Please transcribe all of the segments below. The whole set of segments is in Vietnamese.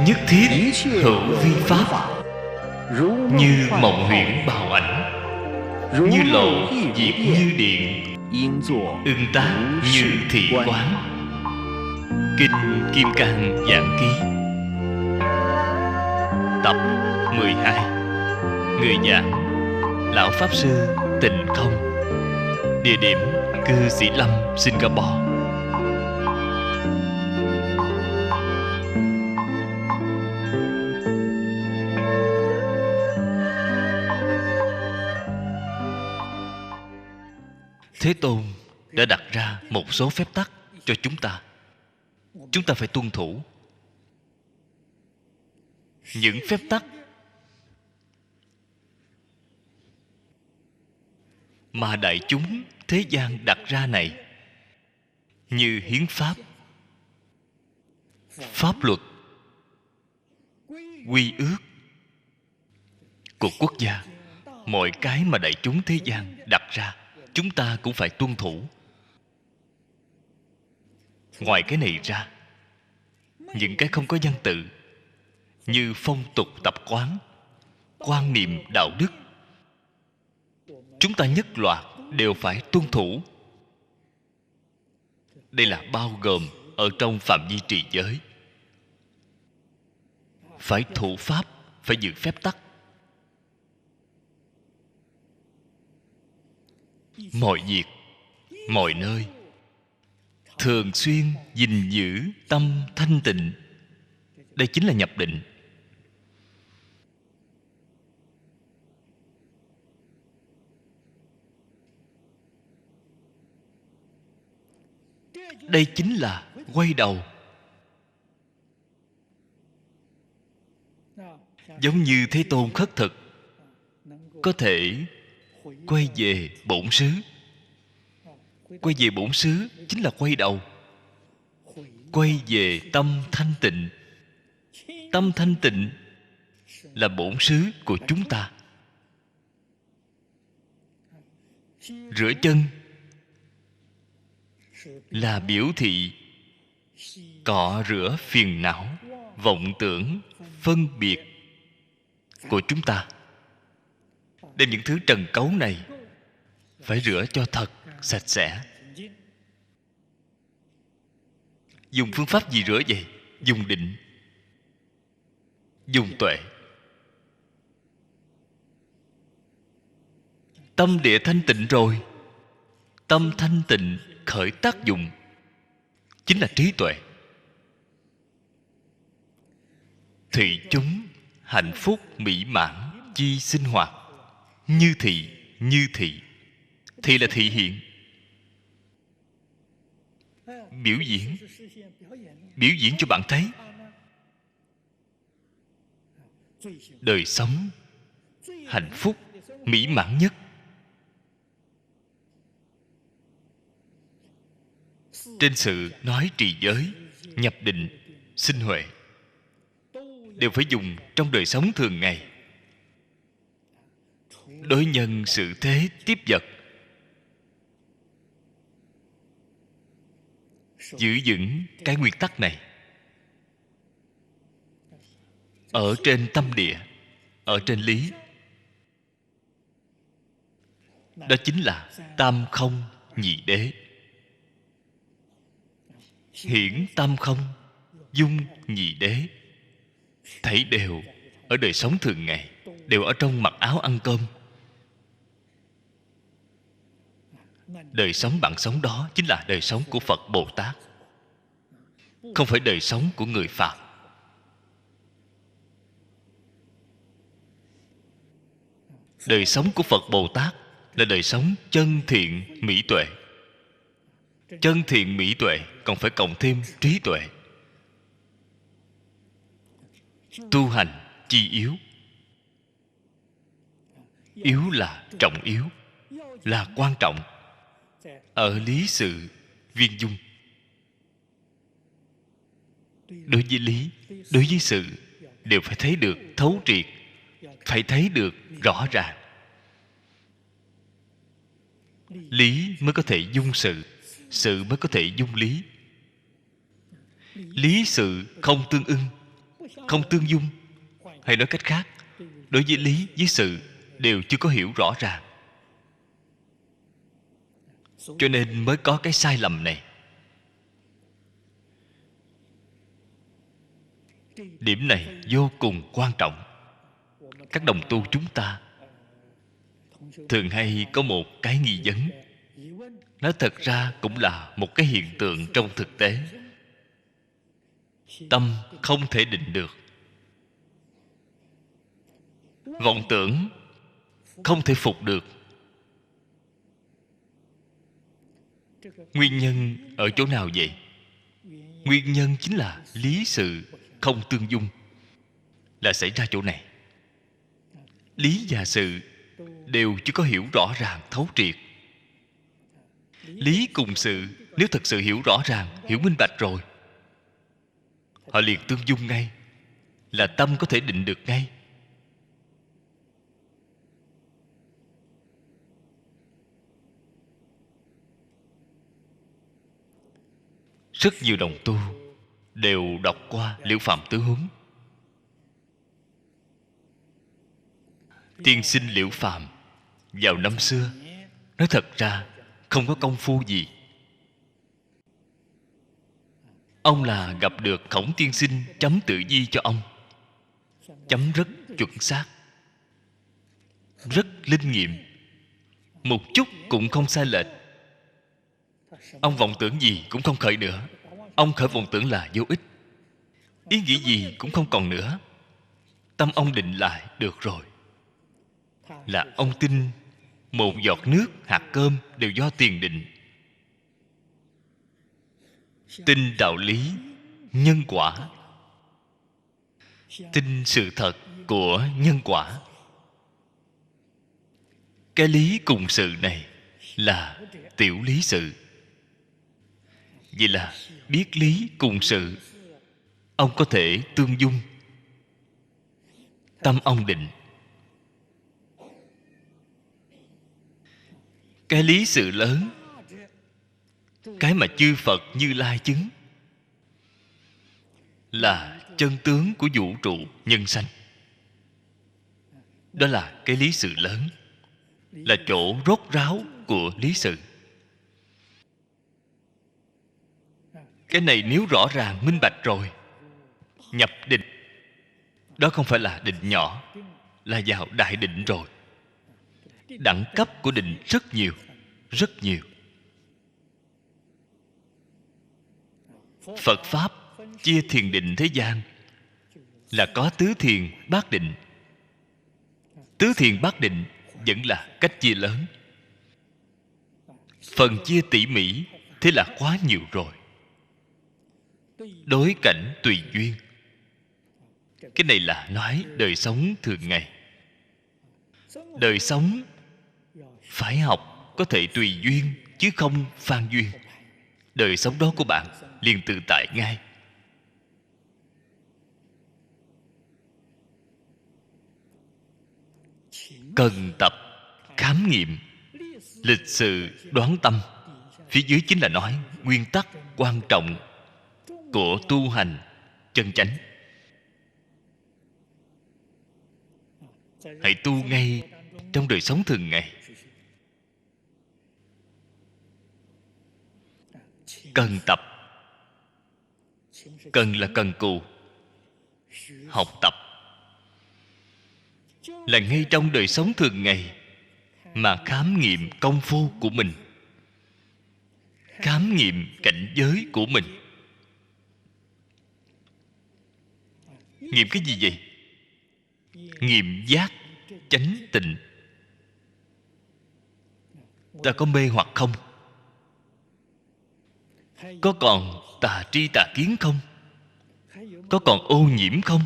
nhất thiết hữu vi pháp, như mộng huyễn bào ảnh, như lộ diệt như điện, ưng tác như thị quán. Kinh Kim Cang Giảng Ký, tập 12. Người giảng Lão Pháp Sư Tịnh Không. Địa điểm Cư Sĩ Lâm, Singapore. Thế Tôn đã đặt ra một số phép tắc cho chúng ta. Chúng ta phải tuân thủ. Những phép tắc mà đại chúng thế gian đặt ra này, như hiến pháp, pháp luật, quy ước của quốc gia, mọi cái mà đại chúng thế gian đặt ra, chúng ta cũng phải tuân thủ. Ngoài cái này ra, những cái không có văn tự, như phong tục tập quán, quan niệm đạo đức, chúng ta nhất loạt đều phải tuân thủ. Đây là bao gồm ở trong phạm vi trì giới. Phải thụ pháp, phải giữ phép tắc. Mọi việc, mọi nơi thường xuyên gìn giữ tâm thanh tịnh. Đây chính là nhập định. Đây chính là quay đầu. Giống như Thế Tôn khất thực có thể quay về bổn xứ. Quay về bổn xứ chính là quay đầu. Quay về tâm thanh tịnh. Tâm thanh tịnh là bổn xứ của chúng ta. Rửa chân là biểu thị cọ rửa phiền não, vọng tưởng, phân biệt của chúng ta. Đem những thứ trần cấu này phải rửa cho thật sạch sẽ. Dùng phương pháp gì rửa vậy? Dùng định, dùng tuệ. Tâm địa thanh tịnh rồi, tâm thanh tịnh khởi tác dụng chính là trí tuệ. Thị chúng hạnh phúc mỹ mãn chi sinh hoạt. Như thị, như thị. Thị là thị hiện, biểu diễn. Biểu diễn cho bạn thấy. Đời sống hạnh phúc mỹ mãn nhất trên sự nói trì giới, nhập định, sinh huệ, đều phải dùng trong đời sống thường ngày. Đối nhân sự thế tiếp vật, giữ vững cái nguyên tắc này. Ở trên tâm địa, ở trên lý, đó chính là tam không nhị đế. Hiển tam không, dung nhị đế, thảy đều ở đời sống thường ngày, đều ở trong mặc áo ăn cơm. Đời sống bạn sống đó chính là đời sống của Phật Bồ Tát, không phải đời sống của người Phạm. Đời sống của Phật Bồ Tát là đời sống chân thiện mỹ tuệ. Chân thiện mỹ tuệ còn phải cộng thêm trí tuệ. Tu hành chi yếu. Yếu là trọng yếu, là quan trọng. Ở lý sự viên dung, đối với lý, đối với sự đều phải thấy được thấu triệt, phải thấy được rõ ràng. Lý mới có thể dung sự, sự mới có thể dung lý. Lý sự không tương ưng, không tương dung. Hay nói cách khác, đối với lý với sự đều chưa có hiểu rõ ràng, cho nên mới có cái sai lầm này. Điểm này vô cùng quan trọng. Các đồng tu chúng ta thường hay có một cái nghi vấn. Nó thật ra cũng là một cái hiện tượng trong thực tế. Tâm không thể định được, vọng tưởng không thể phục được. Nguyên nhân ở chỗ nào vậy? Nguyên nhân chính là lý sự không tương dung, là xảy ra chỗ này. Lý và sự đều chưa có hiểu rõ ràng thấu triệt. Lý cùng sự nếu thật sự hiểu rõ ràng, hiểu minh bạch rồi, họ liền tương dung ngay, là tâm có thể định được ngay. Rất nhiều đồng tu đều đọc qua Liễu Phạm Tứ Huấn. Tiên sinh Liễu Phạm vào năm xưa, nói thật ra không có công phu gì. Ông là gặp được Khổng tiên sinh chấm tự di cho ông, chấm rất chuẩn xác, rất linh nghiệm, một chút cũng không sai lệch. Ông vọng tưởng gì cũng không khởi nữa. Ông khởi vọng tưởng là vô ích, ý nghĩ gì cũng không còn nữa. Tâm ông định lại được rồi, là ông tin một giọt nước, hạt cơm đều do tiền định. Tin đạo lý nhân quả, tin sự thật của nhân quả. Cái lý cùng sự này là tiểu lý sự. Vậy là biết lý cùng sự, ông có thể tương dung, tâm ông định. Cái lý sự lớn, cái mà chư Phật Như Lai chứng, là chân tướng của vũ trụ nhân sanh. Đó là cái lý sự lớn, là chỗ rốt ráo của lý sự. Cái này nếu rõ ràng minh bạch rồi, nhập định, đó không phải là định nhỏ, là vào đại định rồi. Đẳng cấp của định rất nhiều, rất nhiều. Phật Pháp chia thiền định thế gian là có tứ thiền bát định. Tứ thiền bát định vẫn là cách chia lớn. Phần chia tỉ mỉ thế là quá nhiều rồi. Đối cảnh tùy duyên, cái này là nói đời sống thường ngày. Đời sống phải học có thể tùy duyên, chứ không phan duyên. Đời sống đó của bạn liền tự tại ngay. Cần tập khám nghiệm lịch sự đoán tâm. Phía dưới chính là nói nguyên tắc quan trọng của tu hành chân chánh. Hãy tu ngay trong đời sống thường ngày. Cần tập. Cần là cần cù, học tập là ngay trong đời sống thường ngày mà khám nghiệm công phu của mình, khám nghiệm cảnh giới của mình. Nghiệm cái gì vậy? Nghiệm giác chánh tịnh. Ta có mê hoặc không? Có còn tà tri tà kiến không? Có còn ô nhiễm không?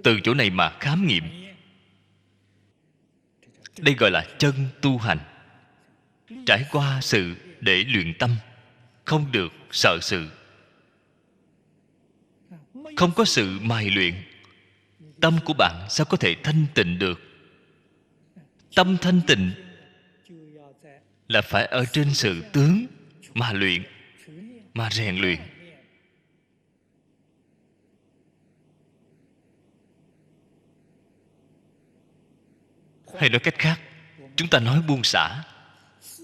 Từ chỗ này mà khám nghiệm. Đây gọi là chân tu hành. Trải qua sự để luyện tâm, không được sợ sự. Không có sự mài luyện, tâm của bạn sao có thể thanh tịnh được? Tâm thanh tịnh là phải ở trên sự tướng mà luyện, mà rèn luyện. Hay nói cách khác, chúng ta nói buông xả,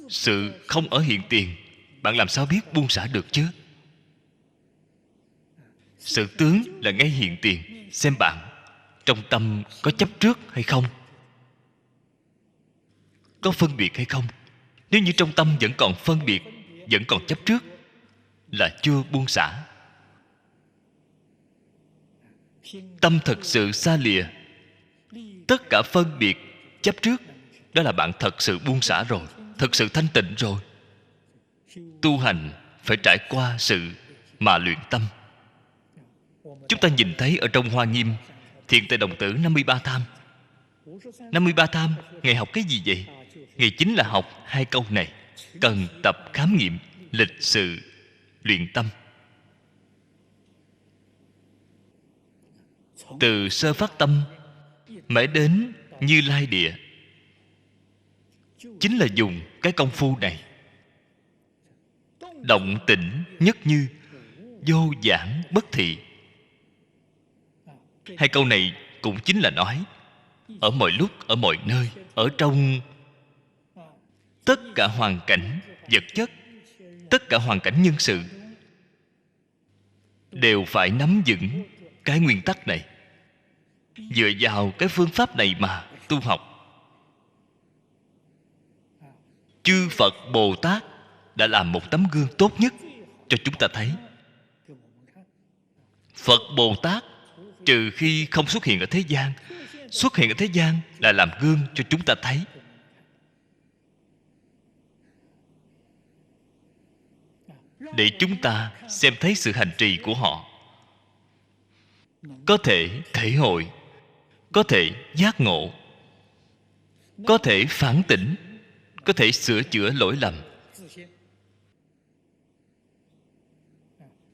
sự không ở hiện tiền, bạn làm sao biết buông xả được chứ? Sự tướng là ngay hiện tiền, xem bạn trong tâm có chấp trước hay không, có phân biệt hay không. Nếu như trong tâm vẫn còn phân biệt, vẫn còn chấp trước, là chưa buông xả. Tâm thật sự xa lìa tất cả phân biệt chấp trước, đó là bạn thật sự buông xả rồi, thật sự thanh tịnh rồi. Tu hành phải trải qua sự mà luyện tâm. Chúng ta nhìn thấy ở trong Hoa Nghiêm, Thiện Tề Đồng Tử 53 tham. 53 tham, Ngài học cái gì vậy? Ngài chính là học hai câu này: cần tập khám nghiệm, lịch sự luyện tâm. Từ sơ phát tâm mãi đến Như Lai Địa, chính là dùng cái công phu này. Động tĩnh nhất như, vô giảng bất thị. Hai câu này cũng chính là nói ở mọi lúc, ở mọi nơi, ở trong tất cả hoàn cảnh vật chất, tất cả hoàn cảnh nhân sự, đều phải nắm vững cái nguyên tắc này. Dựa vào cái phương pháp này mà tu học. Chư Phật Bồ Tát đã làm một tấm gương tốt nhất cho chúng ta thấy. Phật Bồ Tát trừ khi không xuất hiện ở thế gian, xuất hiện ở thế gian là làm gương cho chúng ta thấy. Để chúng ta xem thấy sự hành trì của họ, có thể thể hội, có thể giác ngộ, có thể phản tỉnh, có thể sửa chữa lỗi lầm.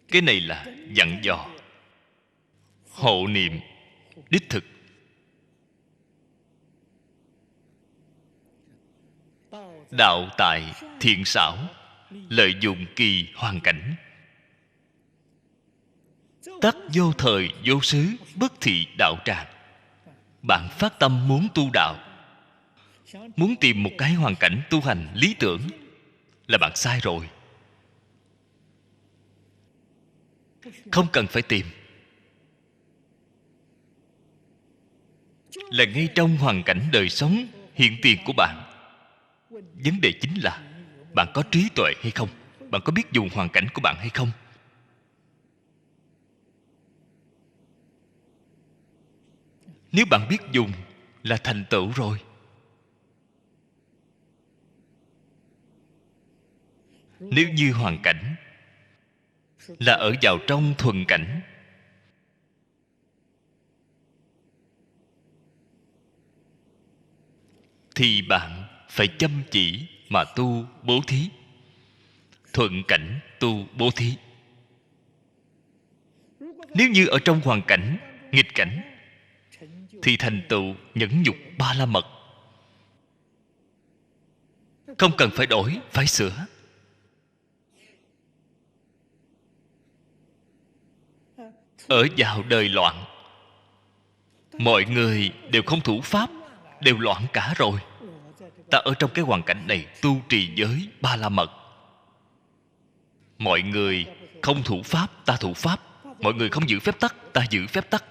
Cái này là dặn dò, hộ niệm đích thực. Đạo tại thiện xảo, lợi dụng kỳ hoàn cảnh. Tắc vô thời vô xứ, bất thị đạo tràng. Bạn phát tâm muốn tu đạo, muốn tìm một cái hoàn cảnh tu hành lý tưởng, là bạn sai rồi. Không cần phải tìm, là ngay trong hoàn cảnh đời sống hiện tiền của bạn. Vấn đề chính là bạn có trí tuệ hay không, bạn có biết dùng hoàn cảnh của bạn hay không. Nếu bạn biết dùng là thành tựu rồi. Nếu như hoàn cảnh là ở vào trong thuần cảnh, thì bạn phải chăm chỉ mà tu bố thí. Thuận cảnh tu bố thí. Nếu như ở trong hoàn cảnh nghịch cảnh, thì thành tựu nhẫn nhục ba la mật. Không cần phải đổi, phải sửa. Ở vào đời loạn, mọi người đều không thủ pháp, đều loạn cả rồi. Ta ở trong cái hoàn cảnh này tu trì giới ba la mật. Mọi người không thủ pháp, ta thủ pháp. Mọi người không giữ phép tắc, ta giữ phép tắc.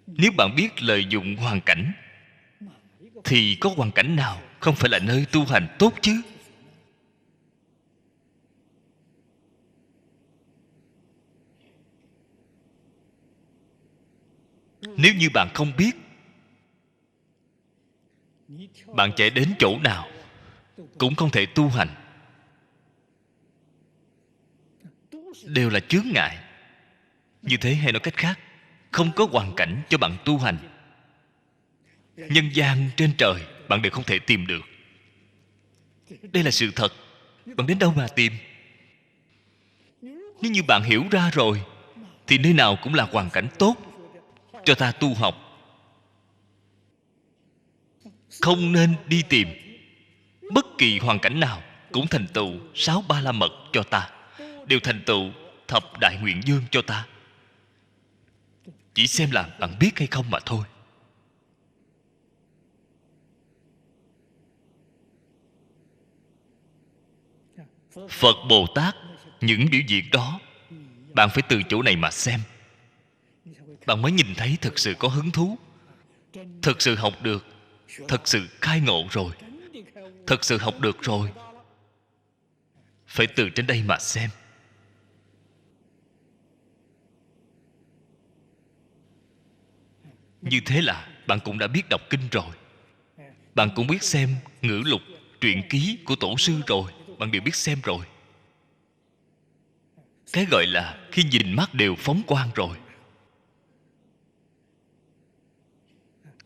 Nếu bạn biết lợi dụng hoàn cảnh, thì có hoàn cảnh nào không phải là nơi tu hành tốt chứ? Nếu như bạn không biết, bạn chạy đến chỗ nào cũng không thể tu hành, đều là chướng ngại. Như thế, hay nói cách khác, không có hoàn cảnh cho bạn tu hành. Nhân gian trên trời bạn đều không thể tìm được. Đây là sự thật. Bạn đến đâu mà tìm? Nếu như bạn hiểu ra rồi, thì nơi nào cũng là hoàn cảnh tốt cho ta tu học. Không nên đi tìm. Bất kỳ hoàn cảnh nào cũng thành tựu 6 ba la mật cho ta, đều thành tựu thập đại nguyện dương cho ta. Chỉ xem là bạn biết hay không mà thôi. Phật Bồ Tát, những biểu diễn đó bạn phải từ chỗ này mà xem, bạn mới nhìn thấy thực sự có hứng thú, thực sự học được, thực sự khai ngộ rồi, thực sự học được rồi. Phải từ trên đây mà xem. Như thế là bạn cũng đã biết đọc kinh rồi, bạn cũng biết xem ngữ lục, truyện ký của tổ sư rồi, bạn đều biết xem rồi. Cái gọi là khi nhìn mắt đều phóng quang rồi,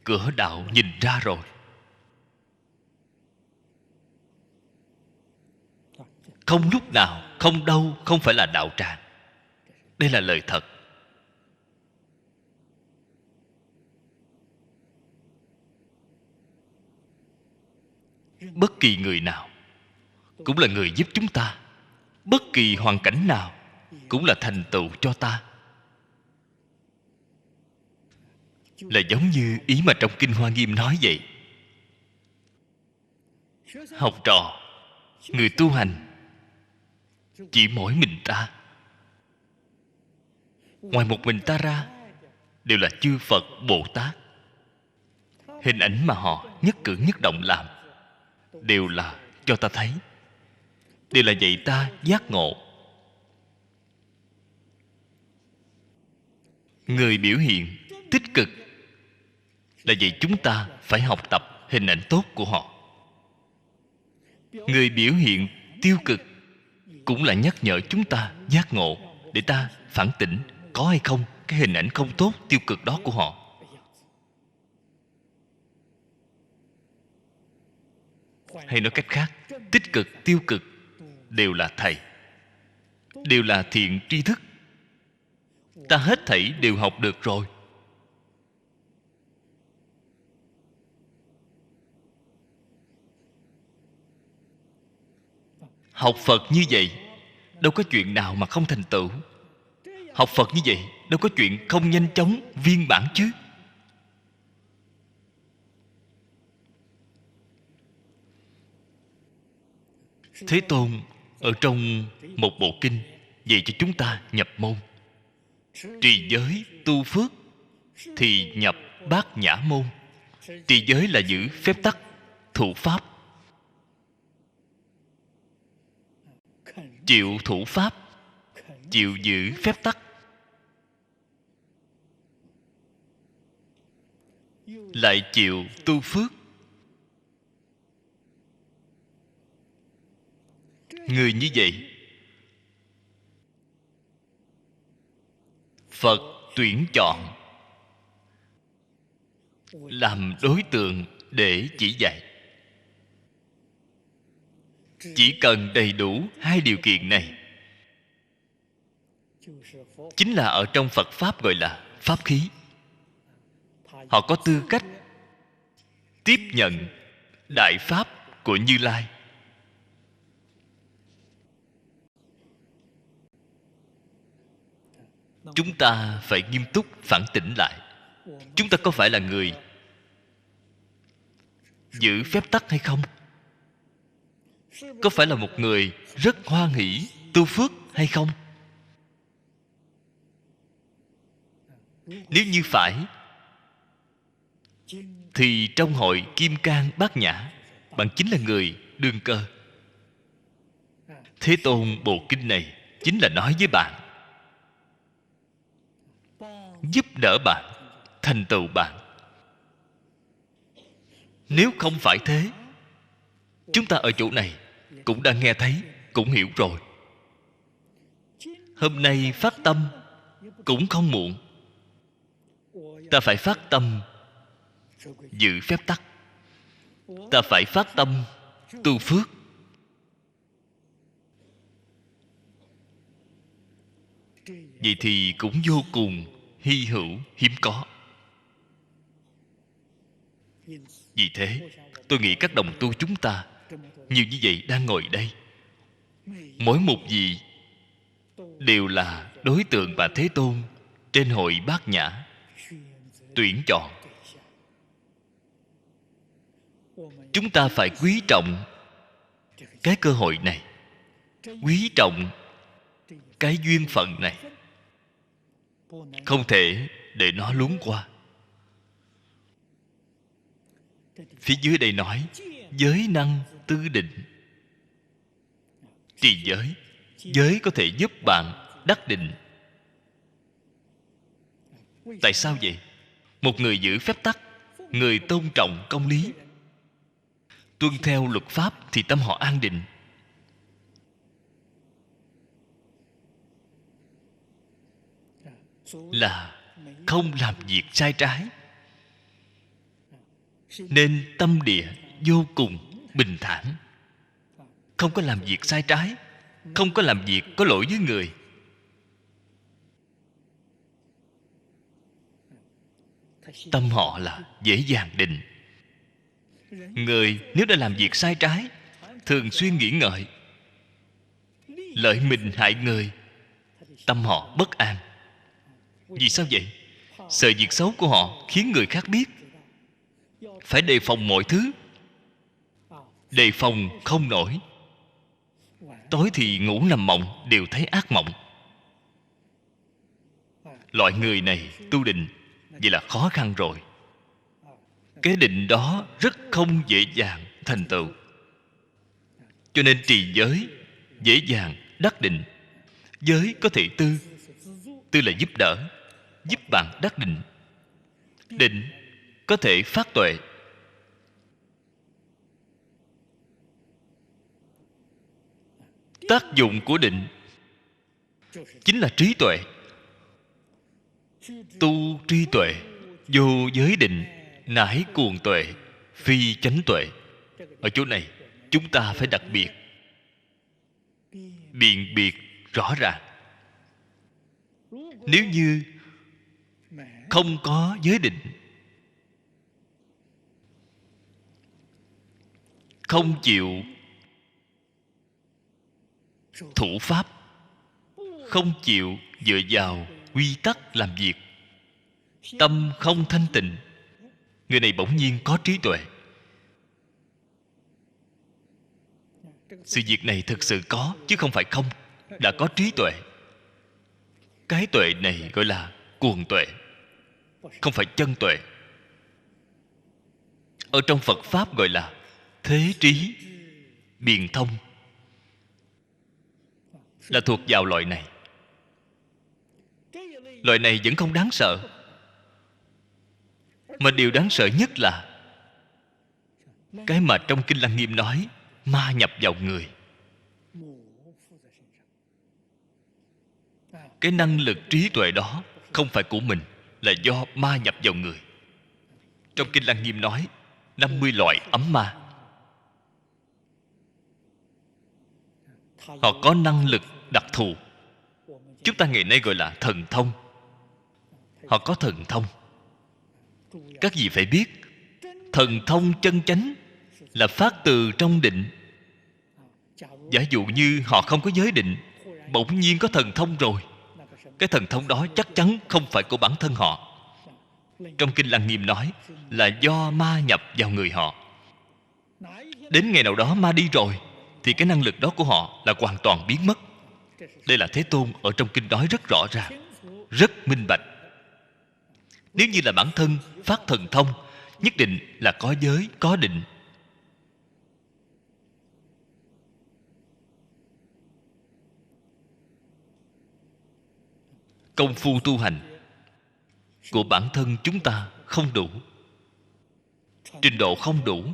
cửa đạo nhìn ra rồi. Không lúc nào, không đâu không phải là đạo tràng. Đây là lời thật. Bất kỳ người nào cũng là người giúp chúng ta, bất kỳ hoàn cảnh nào cũng là thành tựu cho ta. Là giống như ý mà trong Kinh Hoa Nghiêm nói vậy. Học trò, người tu hành, chỉ mỗi mình ta. Ngoài một mình ta ra đều là chư Phật Bồ Tát. Hình ảnh mà họ nhất cử nhất động làm đều là cho ta thấy, đều là dạy ta giác ngộ. Người biểu hiện tích cực là dạy chúng ta phải học tập hình ảnh tốt của họ. Người biểu hiện tiêu cực cũng là nhắc nhở chúng ta giác ngộ, để ta phản tỉnh có hay không cái hình ảnh không tốt tiêu cực đó của họ. Hay nói cách khác, tích cực tiêu cực đều là thầy, đều là thiện tri thức. Ta hết thảy đều học được rồi. Học Phật như vậy, đâu có chuyện nào mà không thành tựu. Học Phật như vậy, đâu có chuyện không nhanh chóng viên mãn chứ. Thế Tôn ở trong một bộ kinh dạy cho chúng ta nhập môn. Trì giới tu phước thì nhập bát nhã môn. Trì giới là giữ phép tắc, thụ pháp. Chịu thủ pháp, chịu giữ phép tắc, lại chịu tu phước. Người như vậy, Phật tuyển chọn làm đối tượng để chỉ dạy. Chỉ cần đầy đủ hai điều kiện này, chính là ở trong Phật Pháp gọi là pháp khí. Họ có tư cách tiếp nhận đại pháp của Như Lai. Chúng ta phải nghiêm túc phản tỉnh lại. Chúng ta có phải là người giữ phép tắc hay không? Có phải là một người rất hoan hỷ tu phước hay không? Nếu như phải, thì trong hội Kim Cang Bát Nhã, bạn chính là người đương cơ. Thế Tôn bộ kinh này chính là nói với bạn, giúp đỡ bạn, thành tựu bạn. Nếu không phải thế, chúng ta ở chỗ này cũng đã nghe thấy, cũng hiểu rồi. Hôm nay phát tâm cũng không muộn. Ta phải phát tâm giữ phép tắc, ta phải phát tâm tu phước. Vậy thì cũng vô cùng hy hữu, hiếm có. Vì thế, tôi nghĩ các đồng tu chúng ta nhiều như vậy đang ngồi đây, mỗi một vị đều là đối tượng mà Thế Tôn trên hội Bát Nhã tuyển chọn. Chúng ta phải quý trọng cái cơ hội này. quý trọng cái duyên phận này, không thể để nó luống qua. Phía dưới đây nói giới năng tư định. Trì giới, giới có thể giúp bạn đắc định. Tại sao vậy? Một người giữ phép tắc, người tôn trọng công lý, tuân theo luật pháp thì tâm họ an định. Là không làm việc sai trái, nên tâm địa vô cùng bình thản. Không có làm việc sai trái, không có làm việc có lỗi với người. Tâm họ là dễ dàng định. Người nếu đã làm việc sai trái, thường xuyên nghĩ ngợi, lợi mình hại người, tâm họ bất an. Vì sao vậy? Sợ việc xấu của họ khiến người khác biết. Phải đề phòng mọi thứ. Đề phòng không nổi. Tối thì ngủ nằm mộng đều thấy ác mộng. Loại người này tu định, vậy là khó khăn rồi. Cái định đó rất không dễ dàng thành tựu. Cho nên trì giới dễ dàng đắc định. Giới có thể tư. Tư là giúp đỡ, giúp bạn đắc định. Định có thể phát tuệ. Tác dụng của định chính là trí tuệ. Tu trí tuệ, vô giới định, nãi cuồng tuệ, phi chánh tuệ. Ở chỗ này chúng ta phải đặc biệt biện biệt rõ ràng. Nếu như không có giới định, không chịu thủ pháp, không chịu dựa vào quy tắc làm việc, tâm không thanh tịnh, người này bỗng nhiên có trí tuệ. Sự việc này thực sự có, chứ không phải không. Đã có trí tuệ. Cái tuệ này gọi là cuồng tuệ, không phải chân tuệ. Ở trong Phật Pháp gọi là thế trí biện thông, là thuộc vào loại này. Loại này vẫn không đáng sợ. Mà điều đáng sợ nhất là cái mà trong Kinh Lăng Nghiêm nói ma nhập vào người. Cái năng lực trí tuệ đó không phải của mình, là do ma nhập vào người. Trong Kinh Lăng Nghiêm nói 50 loại ấm ma. Họ có năng lực đặc thù. Chúng ta ngày nay gọi là thần thông. Họ có thần thông. Các vị phải biết, thần thông chân chánh là phát từ trong định. Giả dụ như họ không có giới định, bỗng nhiên có thần thông rồi, cái thần thông đó chắc chắn không phải của bản thân họ. Trong Kinh Lăng Nghiêm nói là do ma nhập vào người họ. Đến ngày nào đó ma đi rồi thì cái năng lực đó của họ là hoàn toàn biến mất. Đây là Thế Tôn ở trong kinh nói rất rõ ràng, rất minh bạch. Nếu như là bản thân phát thần thông, nhất định là có giới, có định. Công phu tu hành của bản thân chúng ta không đủ, trình độ không đủ.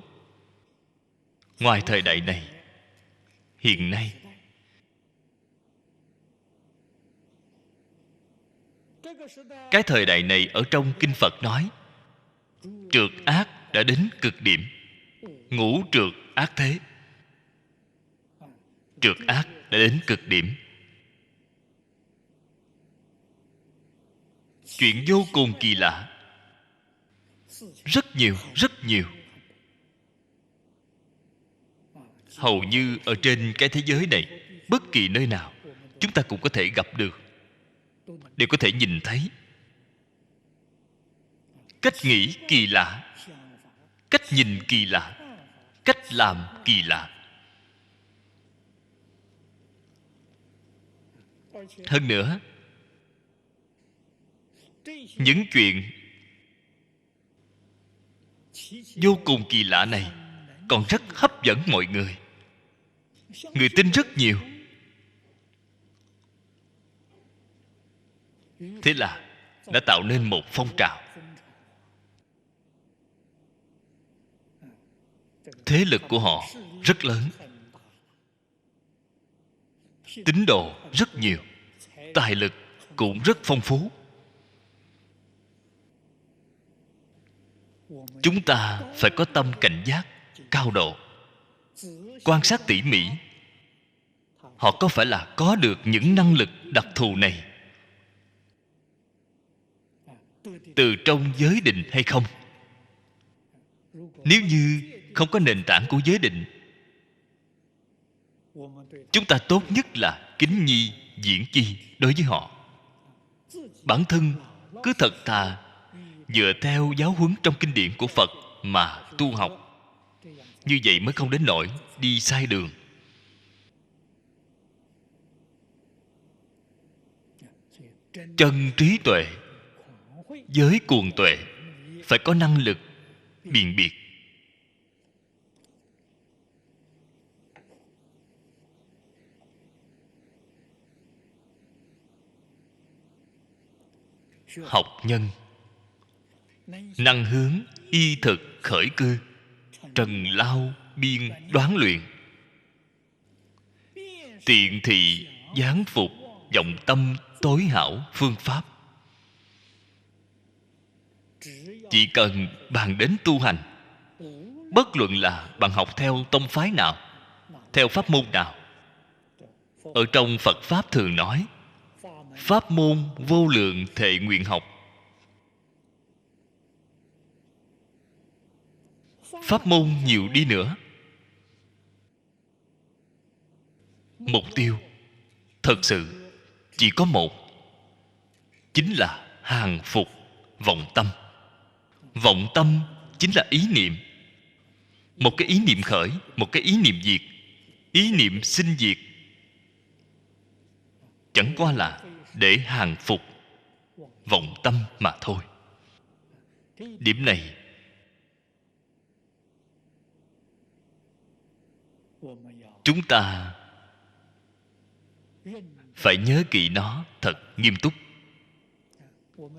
Ngoài thời đại này, hiện nay, cái thời đại này ở trong Kinh Phật nói trượt ác đã đến cực điểm, ngũ trượt ác thế. Trượt ác đã đến cực điểm. Chuyện vô cùng kỳ lạ. Rất nhiều, rất nhiều. Hầu như ở trên cái thế giới này, bất kỳ nơi nào chúng ta cũng có thể gặp được, đều có thể nhìn thấy. Cách nghĩ kỳ lạ, cách nhìn kỳ lạ, cách làm kỳ lạ. Hơn nữa, những chuyện vô cùng kỳ lạ này còn rất hấp dẫn mọi người. Người tin rất nhiều. Thế là đã tạo nên một phong trào. Thế lực của họ rất lớn, tín đồ rất nhiều, tài lực cũng rất phong phú. Chúng ta phải có tâm cảnh giác cao độ, quan sát tỉ mỉ họ có phải là có được những năng lực đặc thù này từ trong giới định hay không. Nếu như không có nền tảng của giới định, chúng ta tốt nhất là kính nhi diễn chi đối với họ. Bản thân cứ thật thà dựa theo giáo huấn trong kinh điển của Phật mà tu học. Như vậy mới không đến nỗi đi sai đường. Chân trí tuệ, giới cuồng tuệ phải có năng lực biện biệt. Học nhân năng hướng y thực khởi cư, trần lao biên đoán luyện, tiện thị giáng phục, vọng tâm tối hảo phương pháp. Chỉ cần bạn đến tu hành, bất luận là bạn học theo tông phái nào, theo pháp môn nào. Ở trong Phật Pháp thường nói, pháp môn vô lượng thệ nguyện học. Pháp môn nhiều đi nữa, mục tiêu thật sự chỉ có một, chính là hàng phục vọng tâm. Vọng tâm chính là ý niệm. Một cái ý niệm khởi, một cái ý niệm diệt. Ý niệm sinh diệt chẳng qua là để hàng phục vọng tâm mà thôi. Điểm này chúng ta phải nhớ kỹ nó thật nghiêm túc.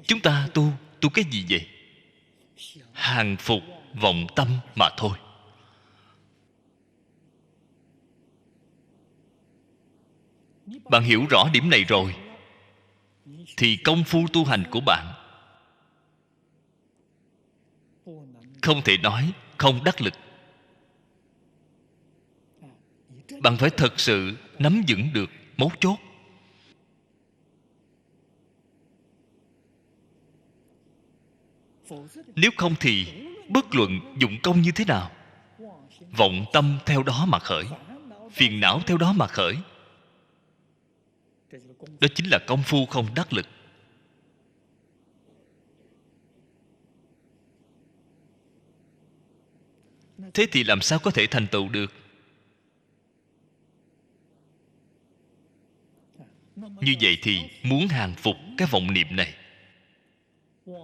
Chúng ta tu cái gì vậy? Hàng phục vọng tâm mà thôi. Bạn hiểu rõ điểm này rồi thì công phu tu hành của bạn không thể nói không đắc lực. Bạn phải thật sự nắm vững được mấu chốt. Nếu không thì bất luận dụng công như thế nào, vọng tâm theo đó mà khởi, phiền não theo đó mà khởi. Đó chính là công phu không đắc lực. Thế thì làm sao có thể thành tựu được? Như vậy thì muốn hàng phục cái vọng niệm này.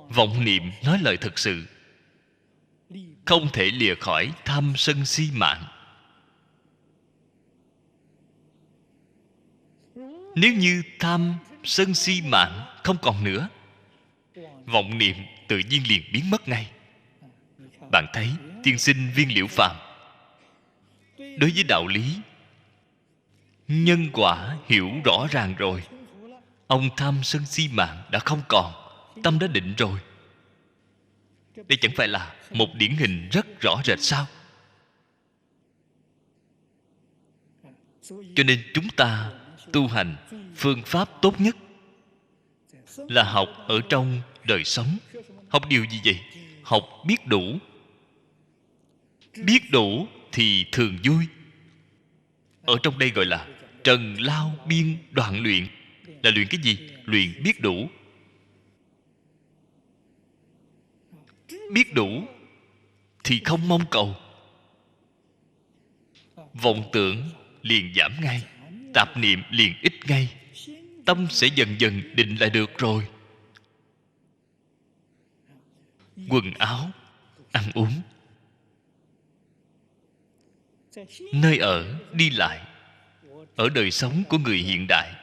Vọng niệm nói lời thật sự, không thể lìa khỏi tham sân si mạng. Nếu như tham sân si mạng không còn nữa, vọng niệm tự nhiên liền biến mất ngay. Bạn thấy tiên sinh Viên Liễu Phàm đối với đạo lý nhân quả hiểu rõ ràng rồi. Ông tham sân si mạng đã không còn, tâm đã định rồi. Đây chẳng phải là một điển hình rất rõ rệt sao? Cho nên chúng ta tu hành phương pháp tốt nhất là học ở trong đời sống. Học điều gì vậy? Học biết đủ. Biết đủ thì thường vui. Ở trong đây gọi là trần lao biên đoạn luyện. Là luyện cái gì? Luyện biết đủ. Biết đủ thì không mong cầu, vọng tưởng liền giảm ngay, tạp niệm liền ít ngay. tâm sẽ dần dần định lại được rồi. Quần áo, ăn uống, nơi ở, đi lại, ở đời sống của người hiện đại,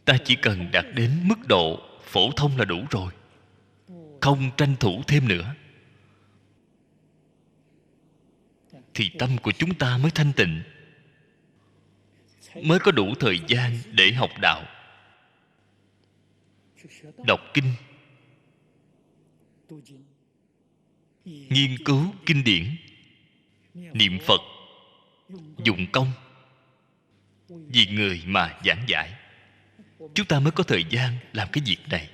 ta chỉ cần đạt đến mức độ phổ thông là đủ rồi, không tranh thủ thêm nữa, thì tâm của chúng ta mới thanh tịnh, mới có đủ thời gian để học đạo, đọc kinh, nghiên cứu kinh điển, niệm Phật, dụng công, vì người mà giảng giải. Chúng ta mới có thời gian làm cái việc này.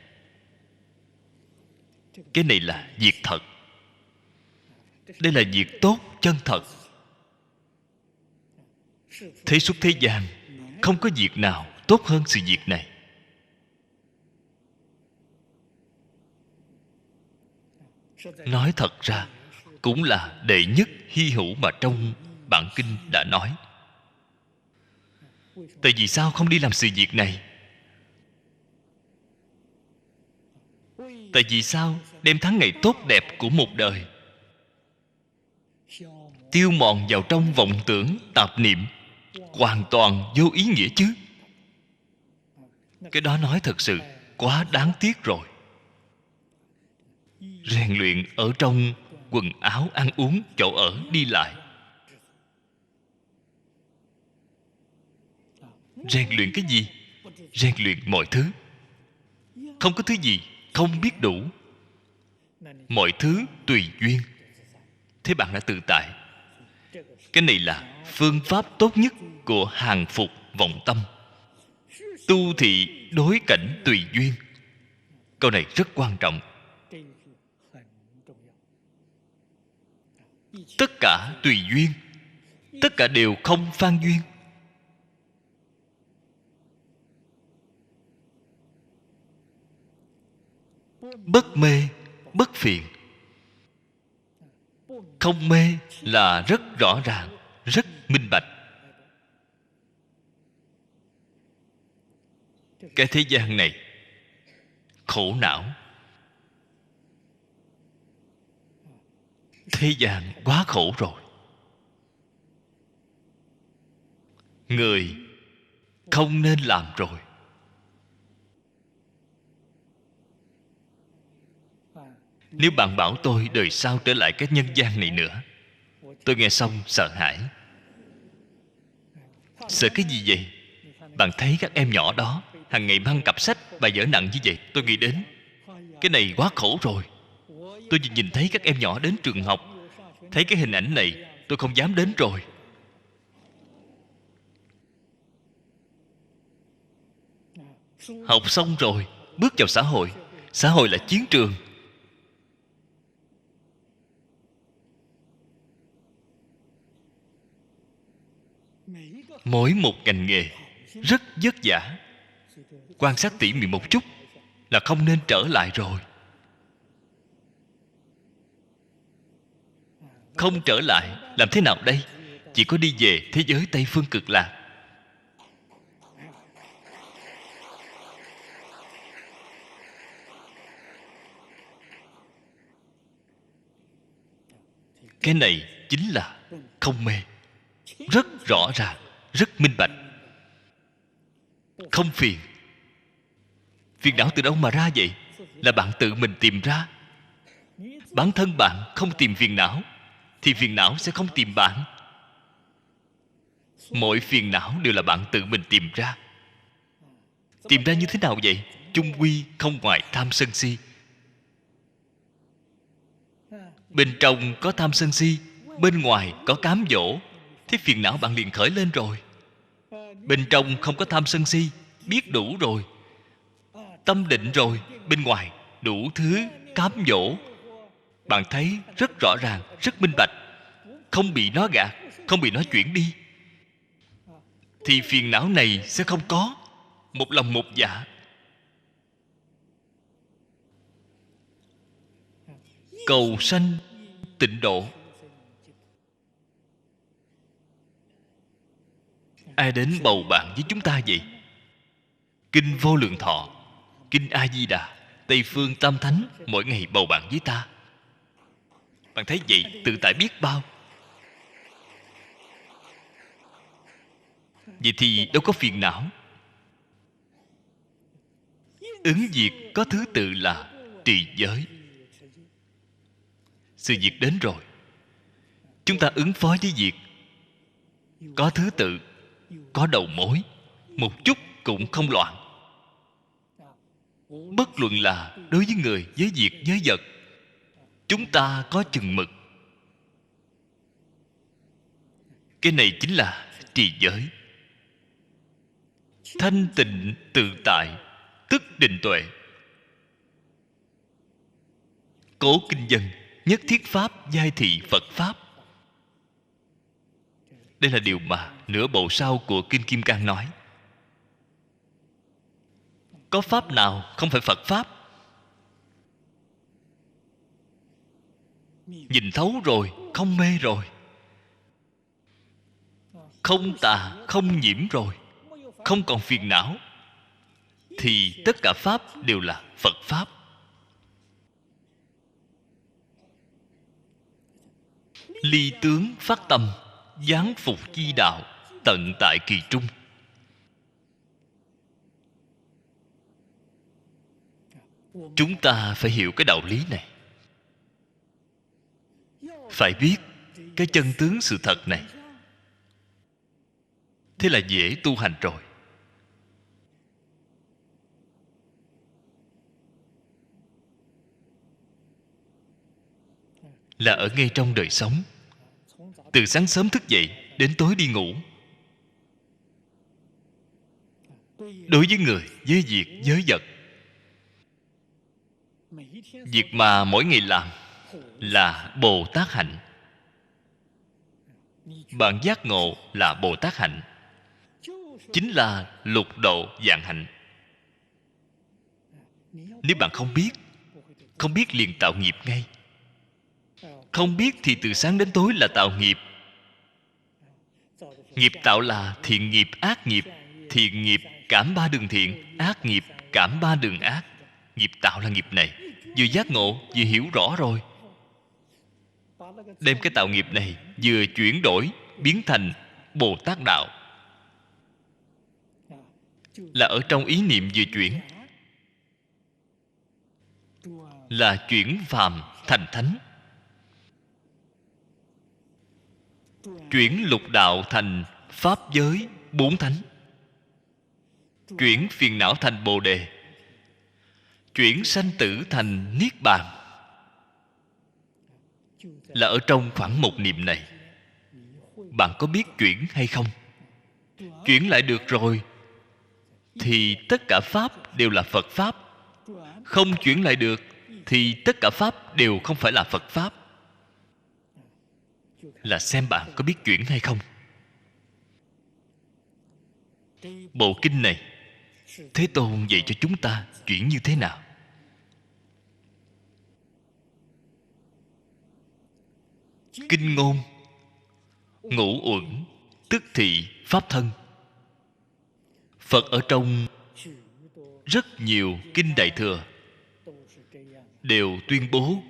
Cái này là việc thật. Đây là việc tốt, chân thật. Thế suốt thế gian không có việc nào tốt hơn sự việc này. Nói thật ra cũng là đệ nhất hy hữu mà trong bản kinh đã nói. Tại vì sao không đi làm sự việc này? Tại vì sao đem tháng ngày tốt đẹp của một đời tiêu mòn vào trong vọng tưởng tạp niệm, hoàn toàn vô ý nghĩa chứ? Cái đó nói thật sự quá đáng tiếc rồi. Rèn luyện ở trong quần áo, ăn uống, chỗ ở, đi lại. Rèn luyện cái gì? Rèn luyện mọi thứ. Không có thứ gì không biết đủ. Mọi thứ tùy duyên. Thế bạn đã tự tại. Cái này là phương pháp tốt nhất của hàng phục vọng tâm. Tu thị đối cảnh tùy duyên. Câu này rất quan trọng. Tất cả tùy duyên, tất cả đều không phan duyên. Bất mê, bất phiền. Không mê là rất rõ ràng, rất minh bạch. Cái thế gian này khổ não. Thế gian quá khổ rồi. Người không nên làm rồi. Nếu bạn bảo tôi đời sau trở lại cái nhân gian này nữa, tôi nghe xong sợ hãi. Sợ cái gì vậy? Bạn thấy các em nhỏ đó hàng ngày mang cặp sách, bài vở nặng như vậy, tôi nghĩ đến cái này quá khổ rồi. Tôi vừa nhìn thấy các em nhỏ đến trường học, thấy cái hình ảnh này, tôi không dám đến rồi. Học xong rồi, bước vào xã hội. Xã hội là chiến trường. Mỗi một ngành nghề rất vất vả. Quan sát tỉ mỉ một chút là không nên trở lại rồi. Không trở lại, làm thế nào đây? Chỉ có đi về thế giới Tây Phương Cực Lạc. Cái này chính là không mê. Rất rõ ràng, rất minh bạch. Không phiền. Phiền não từ đâu mà ra vậy? Là bạn tự mình tìm ra. Bản thân bạn không tìm phiền não thì phiền não sẽ không tìm bạn. Mọi phiền não đều là bạn tự mình tìm ra. Tìm ra như thế nào vậy? Chung quy không ngoài tham sân si. Bên trong có tham sân si, bên ngoài có cám dỗ, thế phiền não bạn liền khởi lên rồi. Bên trong không có tham sân si, biết đủ rồi, tâm định rồi, bên ngoài đủ thứ cám dỗ. Bạn thấy rất rõ ràng, rất minh bạch. Không bị nó gạt, không bị nó chuyển đi, thì phiền não này sẽ không có. Một lòng một dạ. Cầu sanh tịnh độ. Ai đến bầu bạn với chúng ta vậy? Kinh Vô Lượng Thọ, Kinh A Di Đà, Tây Phương Tam Thánh mỗi ngày bầu bạn với ta. Bạn thấy vậy tự tại biết bao. Vậy thì đâu có phiền não. Ứng việc có thứ tự là trì giới. Sự việc đến rồi, chúng ta ứng phó với việc có thứ tự, có đầu mối, một chút cũng không loạn. Bất luận là đối với người, với việc, với vật, chúng ta có chừng mực. Cái này chính là trì giới. Thanh tịnh tự tại tức định tuệ. Cố kinh dân, nhất thiết pháp giai thị Phật pháp. Đây là điều mà nửa bộ sau của Kinh Kim Cang nói. Có pháp nào không phải Phật pháp? Nhìn thấu rồi, không mê rồi, không tà, không nhiễm rồi, không còn phiền não, thì tất cả pháp đều là Phật pháp. Ly tướng phát tâm, giáng phục chi đạo, tận tại kỳ trung. Chúng ta phải hiểu cái đạo lý này, phải biết cái chân tướng sự thật này. Thế là dễ tu hành rồi. Là ở ngay trong đời sống, từ sáng sớm thức dậy đến tối đi ngủ. Đối với người, với việc, với vật, việc mà mỗi ngày làm là Bồ Tát hạnh. Bạn giác ngộ là Bồ Tát hạnh, chính là lục độ vạn hạnh. Nếu bạn không biết, không biết liền tạo nghiệp ngay. Không biết thì từ sáng đến tối là tạo nghiệp. Nghiệp tạo là thiện nghiệp, ác nghiệp. Thiện nghiệp cảm ba đường thiện, ác nghiệp cảm ba đường ác. Nghiệp tạo là nghiệp này. Vừa giác ngộ, vừa hiểu rõ rồi, đem cái tạo nghiệp này vừa chuyển đổi, biến thành Bồ Tát đạo. Là ở trong ý niệm vừa chuyển, là chuyển phàm thành thánh, chuyển lục đạo thành pháp giới bốn thánh, chuyển phiền não thành bồ đề, chuyển sanh tử thành niết bàn. Là ở trong khoảng một niệm này. Bạn có biết chuyển hay không? Chuyển lại được rồi thì tất cả pháp đều là Phật pháp. Không chuyển lại được thì tất cả pháp đều không phải là Phật pháp. Là xem bạn có biết chuyển hay không. Bộ kinh này Thế Tôn dạy cho chúng ta chuyển như thế nào. Kinh ngôn, ngũ uẩn, tức thị pháp thân. Phật ở trong rất nhiều kinh Đại Thừa đều tuyên bố